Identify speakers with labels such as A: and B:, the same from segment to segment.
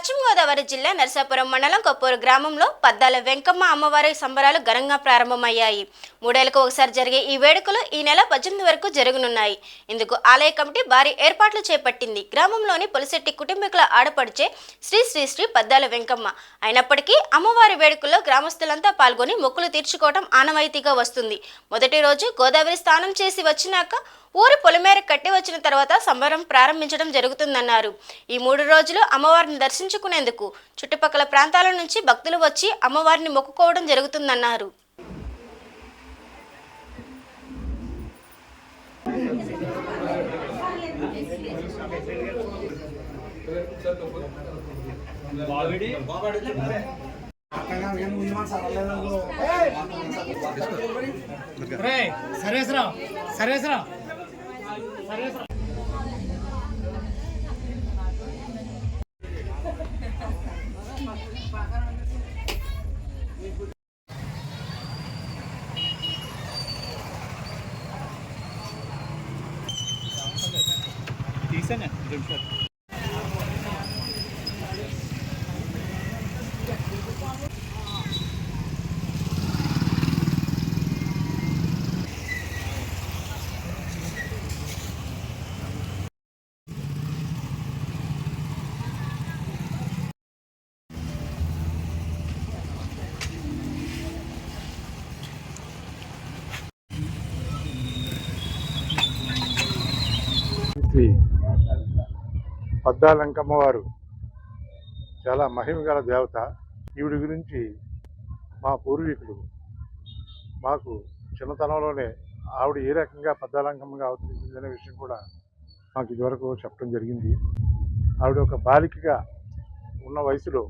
A: పశ్చిమ గోదావరి జిల్లా నరసాపురం మండలం కొప్పూరు గ్రామంలో పద్దాల వెంకమ్మ అమ్మవారి సంబరాలు ఘనంగా ప్రారంభమయ్యాయి. మూడేళ్లకు ఒకసారి జరిగే ఈ వేడుకలు ఈ నెల 18 వరకు జరగనున్నాయి. ఇందుకు ఆలయ కమిటీ భారీ ఏర్పాట్లు చేపట్టింది. గ్రామంలోని పులిశెట్టి కుటుంబీకుల ఆడపడిచే శ్రీ శ్రీ శ్రీ పద్దాల వెంకమ్మ అయినప్పటికీ అమ్మవారి వేడుకల్లో గ్రామస్తులంతా పాల్గొని మొక్కులు తీర్చుకోవడం ఆనవాయితీగా వస్తుంది. మొదటి రోజు గోదావరి స్నానం చేసి వచ్చినాక ఊరి పొలిమేర కట్టి వచ్చిన తర్వాత సంబరం ప్రారంభించడం జరుగుతుందన్నారు. ఈ 3 రోజులు అమ్మవారిని దర్శించుకునేందుకు చుట్టుపక్కల ప్రాంతాల నుంచి భక్తులు వచ్చి అమ్మవారిని మొక్కుకోవడం జరుగుతుందన్నారు.
B: సరేసరా తీసానే
C: పద్దాల వెంకమ్మ వారు చాలా మహిమ గల దేవత. ఈవిడి గురించి మా పూర్వీకులు మాకు చిన్నతనంలోనే ఆవిడ ఏ రకంగా పద్దాల వెంకమ్మగా అవతరించిందనే విషయం కూడా మాకు ఇదివరకు చెప్పడం జరిగింది. ఆవిడ ఒక బాలికగా ఉన్న వయసులో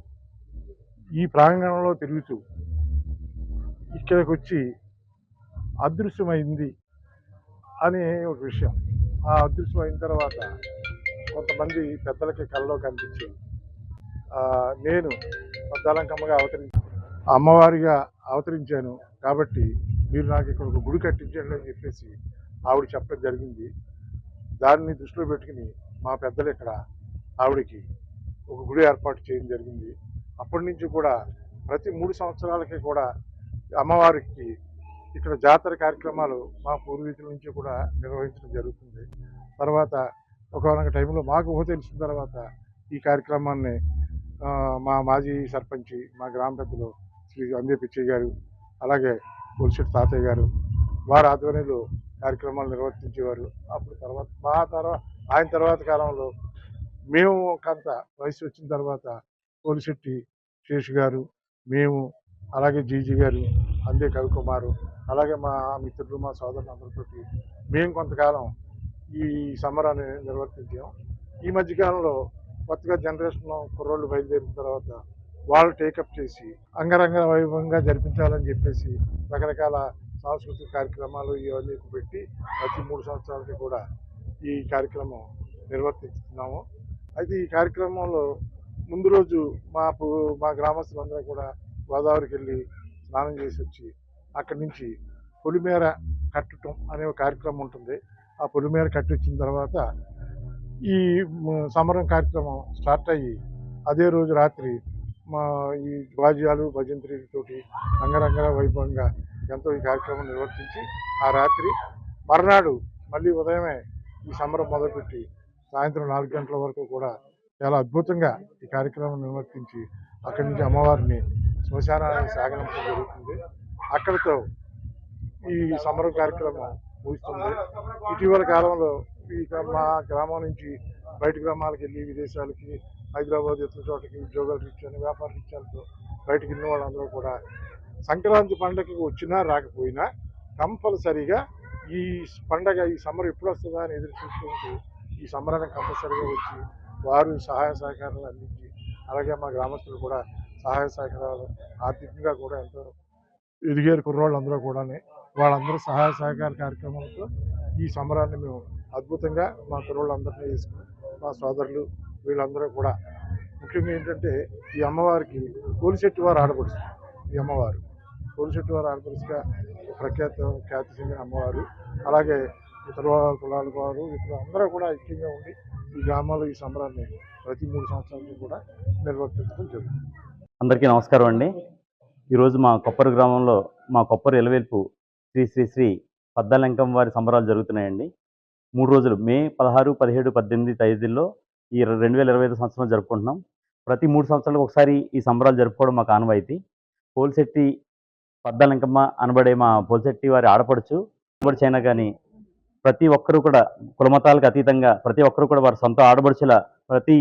C: ఈ ప్రాంగణంలో తిరుగుతూ ఇక్కడికి వచ్చి అదృశ్యమైంది అనే ఒక విషయం. ఆ అదృశ్యం అయిన తర్వాత కొంతమంది పెద్దలకి కళ్ళలో కనిపించి నేను పద్దాలంకమ్మగా అమ్మవారిగా అవతరించాను కాబట్టి మీరు నాకు ఇక్కడ ఒక గుడి కట్టించండి అని చెప్పేసి ఆవిడ చెప్పడం జరిగింది. దాన్ని దృష్టిలో పెట్టుకుని మా పెద్దలు ఇక్కడ ఆవిడకి ఒక గుడి ఏర్పాటు చేయడం జరిగింది. అప్పటి నుంచి కూడా ప్రతి 3 సంవత్సరాలకి కూడా అమ్మవారికి ఇక్కడ జాతర కార్యక్రమాలు మా పూర్వీకుల నుంచి కూడా నిర్వహించడం జరుగుతుంది. తర్వాత ఒకనొక టైంలో మాకు ఊహ తెలిసిన తర్వాత ఈ కార్యక్రమాన్ని మా మాజీ సర్పంచి మా గ్రామ పెద్దలు శ్రీ అందే పిచ్చయ్య గారు, అలాగే పులిశెట్టి తాతయ్య గారు వారి ఆధ్వర్యంలో కార్యక్రమాలు నిర్వర్తించేవారు. అప్పుడు ఆయన తర్వాత కాలంలో మేము కొంత వయసు వచ్చిన తర్వాత పులిశెట్టి శేషు గారు, మేము, అలాగే జీజీ గారు, అందే కవికుమారు, అలాగే మా మిత్రులు మా సోదరులు అందరితోటి మేము కొంతకాలం ఈ సంబరాన్ని నిర్వర్తించాం. ఈ మధ్యకాలంలో కొత్తగా జనరేషన్ కుర్రోళ్ళు బయలుదేరిన తర్వాత వాళ్ళు టేకప్ చేసి అంగరంగ వైభవంగా జరిపించాలని చెప్పేసి రకరకాల సాంస్కృతిక కార్యక్రమాలు ఇవన్నీ పెట్టి ప్రతి 3 సంవత్సరాలకి కూడా ఈ కార్యక్రమం నిర్వర్తిస్తున్నాము. అయితే ఈ కార్యక్రమంలో ముందు రోజు మా గ్రామస్తులందరూ కూడా గోదావరికి వెళ్ళి స్నానం చేసి వచ్చి అక్కడి నుంచి పొలిమేర కట్టడం అనే ఒక కార్యక్రమం ఉంటుంది. ఆ పొలిమేర కట్టించిన తర్వాత ఈ సమరం కార్యక్రమం స్టార్ట్ అయ్యి అదే రోజు రాత్రి ఈ వాద్యాలు భజంత్రితోటి అంగరంగ వైభవంగా ఎంతో ఈ కార్యక్రమం నిర్వర్తించి ఆ రాత్రి మర్నాడు మళ్ళీ ఉదయమే ఈ సమరం మొదలుపెట్టి సాయంత్రం 4 గంటల వరకు కూడా చాలా అద్భుతంగా ఈ కార్యక్రమం నిర్వర్తించి అక్కడి నుంచి అమ్మవారిని శ్మశానానికి సాగనంపడం జరుగుతుంది. అక్కడితో ఈ సమరం కార్యక్రమం ముగుస్తుంది. ఇటీవల కాలంలో మా గ్రామం నుంచి బయట గ్రామాలకు వెళ్ళి విదేశాలకి, హైదరాబాద్ ఇతర చోటకి ఉద్యోగాలు రీత్యాన్ని వ్యాపార రీత్యాలతో బయటకు వెళ్ళిన వాళ్ళందరూ కూడా సంక్రాంతి పండుగకి వచ్చినా రాకపోయినా కంపల్సరీగా ఈ పండగ ఈ సమ్మర్ ఎప్పుడు వస్తుందా అని ఎదురు చూసుకుంటూ ఈ సమ్మరానికి కంపల్సరీగా వచ్చి వారు సహాయ సహకారాలు అందించి, అలాగే మా గ్రామస్తులు కూడా సహాయ సహకారాలు ఆర్థికంగా కూడా ఎంతో ఎదిగారు కుర్రోళ్ళందరూ కూడా. వాళ్ళందరూ సహాయ సహకార కార్యక్రమాలతో ఈ సంబరాన్ని మేము అద్భుతంగా మా కుర్రోళ్ళందరినీ చేసుకుని మా సోదరులు వీళ్ళందరూ కూడా ముఖ్యంగా ఏంటంటే ఈ అమ్మవారికి పులిశెట్టి వారు ఆడపడుచు. ఈ అమ్మవారు పులిశెట్టి వారు ఆడపడుచుగా ఖ్యాతి చెందిన అమ్మవారు. అలాగే ఇతర కులాల వారు ఇతర అందరూ కూడా ఐక్యంగా ఉండి ఈ గ్రామాల్లో ఈ సంబరాన్ని ప్రతి 3 సంవత్సరాలకు కూడా నిర్వర్తించడం జరుగుతుంది.
B: అందరికీ నమస్కారం అండి. ఈరోజు మా కొప్పరు గ్రామంలో మా కొప్పరు ఎలవేల్పు శ్రీ శ్రీ శ్రీ పద్దాలంకమ్మ వారి సంబరాలు జరుగుతున్నాయండి. 3 రోజులు మే 16, 17, 18 తేదీల్లో ఈ 2025 సంవత్సరం జరుపుకుంటున్నాం. ప్రతి 3 సంవత్సరాలకు ఒకసారి ఈ సంబరాలు జరుపుకోవడం మాకు ఆనవాయితీ. పోలిశెట్టి పద్దాలంకమ్మ అనబడే మా పోలిశెట్టి వారి ఆడపడుచైనా కానీ ప్రతి ఒక్కరు కూడా కులమతాలకు అతీతంగా ప్రతి ఒక్కరు కూడా వారి సొంత ఆడపడుచుల ప్రతి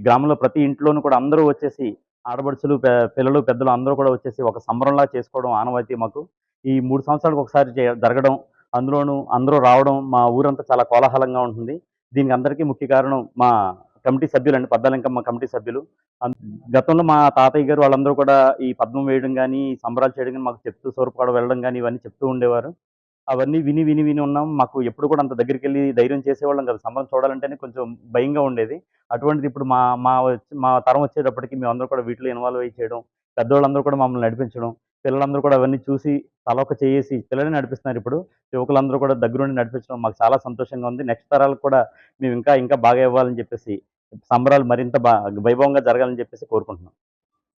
B: గ్రామంలో ప్రతి ఇంట్లోనూ కూడా అందరూ వచ్చేసి ఆడపడుచులు పిల్లలు పెద్దలు అందరూ కూడా వచ్చేసి ఒక సంబరంలా చేసుకోవడం ఆనవాయితీ మాకు. ఈ 3 సంవత్సరాలకు ఒకసారి జరగడం, అందులోనూ అందరూ రావడం, మా ఊరంతా చాలా కోలాహలంగా ఉంటుంది. దీనికి అందరికీ ముఖ్య కారణం మా కమిటీ సభ్యులండి, పద్దాలంకమ్మ కమిటీ సభ్యులు. గతంలో మా తాతయ్య గారు వాళ్ళందరూ కూడా ఈ పద్మం వేయడం కానీ, సంబరాలు చేయడం కానీ మాకు చెప్తూ సూరపాడ వెళ్ళడం కానీ ఇవన్నీ చెప్తూ ఉండేవారు. అవన్నీ విని ఉన్నాం. మాకు ఎప్పుడు కూడా అంత దగ్గరికెళ్ళి ధైర్యం చేసేవాళ్ళం కాదు. సంబరం చూడాలంటేనే కొంచెం భయంగా ఉండేది. అటువంటిది ఇప్పుడు మా మా మా తరం వచ్చేటప్పటికి మేమందరం కూడా వీటిలో ఇన్వాల్వ్ అయ్యి చేయడం, పెద్దోళ్ళందరూ కూడా మమ్మల్ని నడిపించడం, పిల్లలందరూ కూడా అవన్నీ చూసి తలోక చేయేసి పిల్లలే నడిపిస్తున్నారు ఇప్పుడు. యువకులందరూ కూడా దగ్గరుండి నడిపించడం మాకు చాలా సంతోషంగా ఉంది. నెక్స్ట్ తరాలకు కూడా మేము ఇంకా బాగా ఇవ్వాలని చెప్పేసి, సంబరాలు మరింత వైభవంగా జరగాలని చెప్పేసి కోరుకుంటున్నాం.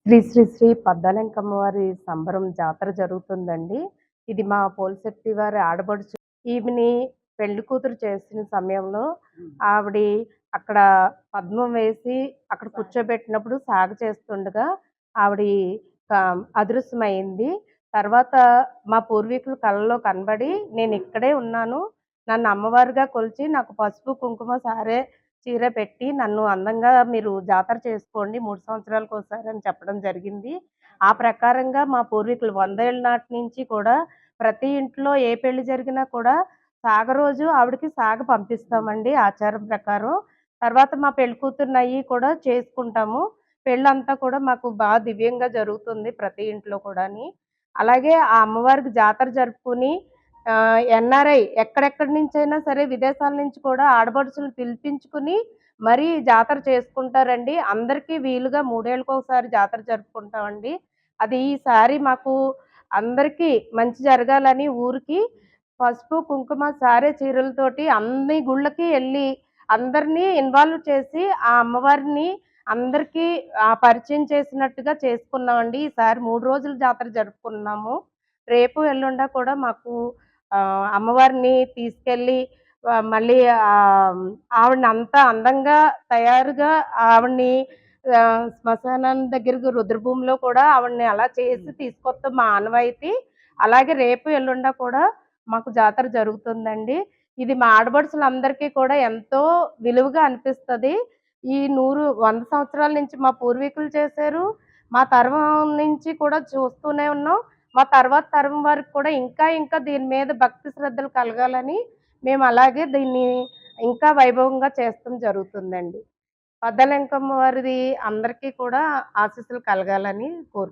D: శ్రీ శ్రీ శ్రీ పద్దాలంకమ్మ వారి సంబరం జాతర జరుగుతుందండి. ఇది మా పోలిశెట్టి వారి ఆడపడుచు. ఈమెని పెళ్లి కూతురు చేసిన సమయంలో ఆవిడ అక్కడ పద్మం వేసి అక్కడ కూర్చోబెట్టినప్పుడు సాగ చేస్తుండగా ఆవిడ అదృశ్యమైంది. తర్వాత మా పూర్వీకుల కళ్ళలో కనబడి నేను ఇక్కడే ఉన్నాను, నన్ను అమ్మవారిగా కొలిచి నాకు పసుపు కుంకుమ సారే చీర పెట్టి నన్ను అందంగా మీరు జాతర చేసుకోండి 3 సంవత్సరాలకు ఒకసారి అని చెప్పడం జరిగింది. ఆ ప్రకారంగా మా పూర్వీకులు 100 ఏళ్ళ నాటి నుంచి కూడా ప్రతి ఇంట్లో ఏ పెళ్లి జరిగినా కూడా సాగ రోజు ఆవిడకి సాగ పంపిస్తామండి ఆచారం ప్రకారం. తర్వాత మా పెళ్లి కూతుర్నయ్యి కూడా చేసుకుంటాము. పెళ్ళంతా కూడా మాకు బాగా దివ్యంగా జరుగుతుంది ప్రతి ఇంట్లో కూడాని. అలాగే ఆ అమ్మవారికి జాతర జరుపుకొని ఎన్ఆర్ఐ ఎక్కడెక్కడి నుంచైనా సరే విదేశాల నుంచి కూడా ఆడపడుచులను పిలిపించుకుని మరీ జాతర చేసుకుంటారండి. అందరికీ వీలుగా 3 ఏళ్ళకొకసారి జాతర జరుపుకుంటామండి. అది ఈసారి మాకు అందరికీ మంచి జరగాలని ఊరికి పసుపు, కుంకుమ, సారె చీరలతోటి అన్ని గుళ్ళకి వెళ్ళి అందరినీ ఇన్వాల్వ్ చేసి ఆ అమ్మవారిని అందరికీ పరిచయం చేసినట్టుగా చేసుకున్నామండి. ఈసారి 3 రోజులు జాతర జరుపుకున్నాము. రేపు ఎల్లుండ కూడా మాకు అమ్మవారిని తీసుకెళ్ళి మళ్ళీ ఆవిడని అంతా అందంగా తయారుగా ఆవిడని శ్మశానం దగ్గరకు రుద్రభూమిలో కూడా ఆవిడని అలా చేసి తీసుకొస్తాం మా ఆనవాయితీ. అలాగే రేపు ఎల్లుండ కూడా మాకు జాతర జరుగుతుందండి. ఇది మా ఆడపడుచులందరికీ కూడా ఎంతో విలువగా అనిపిస్తుంది. ఈ 100 సంవత్సరాల నుంచి మా పూర్వీకులు చేశారు, మా తరం నుంచి కూడా చూస్తూనే ఉన్నాం. మా తర్వాత తరం వారికి కూడా ఇంకా దీని మీద భక్తి శ్రద్ధలు కలగాలని మేము అలాగే దీన్ని ఇంకా వైభవంగా చేస్తాం జరుగుతుందండి. పద్దాలంకమ్మ వారిది అందరికీ కూడా ఆశీస్సులు కలగాలని కోరుకుంటున్నాం.